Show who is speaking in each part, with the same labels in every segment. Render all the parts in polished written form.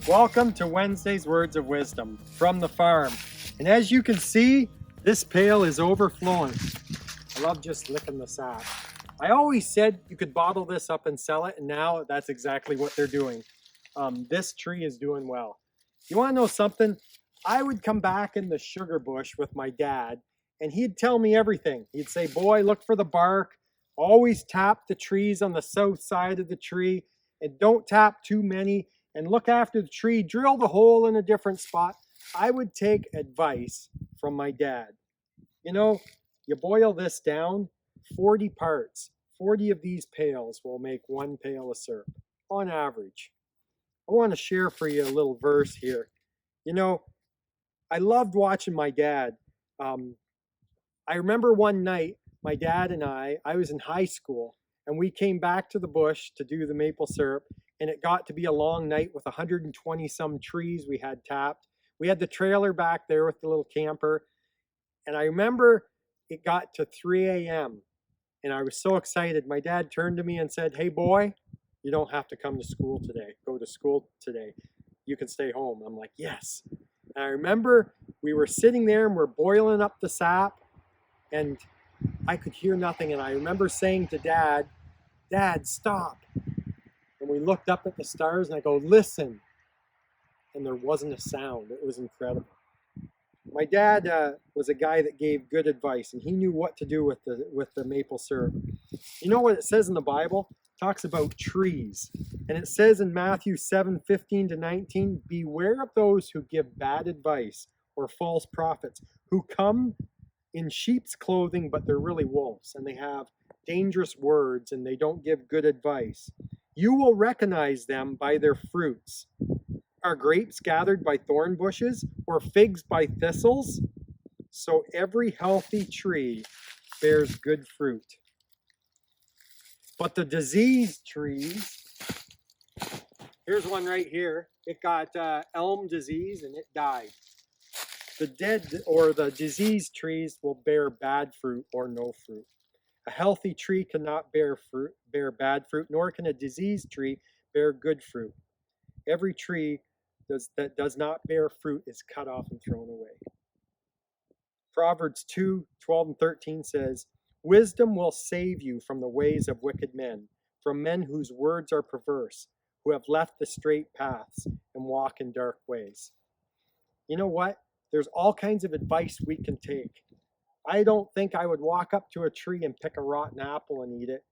Speaker 1: Welcome to Wednesday's Words of Wisdom from the farm. And as you can see, this pail is overflowing. I love just licking the sap. I always said you could bottle this up and sell it, and now that's exactly what they're doing. This tree is doing well. You want to know something? I would come back in the sugar bush with my dad, and he'd tell me everything. He'd say, boy, look for the bark. Always tap the trees on the south side of the tree, and don't tap too many. And look after the tree, drill the hole in a different spot. I would take advice from my dad. You know, you boil this down, 40 parts. 40 of these pails will make 1 pail of syrup, on average. I want to share for you a little verse here. You know, I loved watching my dad. I remember one night, my dad and I was in high school, and we came back to the bush to do the maple syrup, and it got to be a long night with 120 some trees we had tapped. We had the trailer back there with the little camper, and I remember it got to 3 a.m. and I was so excited. My dad turned to me and said, hey boy, you don't have to come to school today. Go to school today. You can stay home. I'm like, yes. And I remember we were sitting there and we're boiling up the sap, and I could hear nothing. And I remember saying to Dad, Dad, stop. And we looked up at the stars, and I go, listen. And there wasn't a sound. It was incredible. My dad was a guy that gave good advice, and he knew what to do with the maple syrup. You know what it says in the Bible? It talks about trees. And it says in Matthew 7:15-19, beware of those who give bad advice or false prophets, who come in sheep's clothing, but they're really wolves, and they have dangerous words, and they don't give good advice. You will recognize them by their fruits. Are grapes gathered by thorn bushes, or figs by thistles? So every healthy tree bears good fruit. But the diseased trees, here's one right here. It got elm disease and it died. The dead or the diseased trees will bear bad fruit or no fruit. A healthy tree cannot bear bad fruit, nor can a diseased tree bear good fruit. Every tree that does not bear fruit is cut off and thrown away. Proverbs 2:12-13 says, wisdom will save you from the ways of wicked men, from men whose words are perverse, who have left the straight paths and walk in dark ways. You know what? There's all kinds of advice we can take. I don't think I would walk up to a tree and pick a rotten apple and eat it.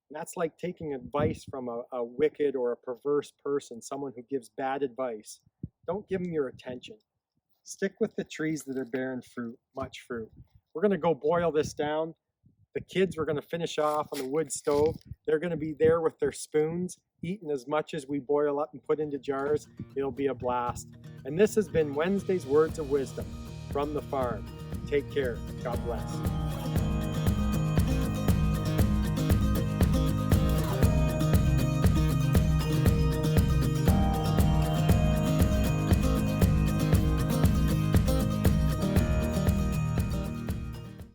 Speaker 1: And that's like taking advice from a wicked or a perverse person, someone who gives bad advice. Don't give them your attention. Stick with the trees that are bearing fruit, much fruit. We're going to go boil this down. The kids, we're going to finish off on the wood stove. They're going to be there with their spoons, eating as much as we boil up and put into jars. It'll be a blast. And this has been Wednesday's Words of Wisdom from the farm. Take care. God bless.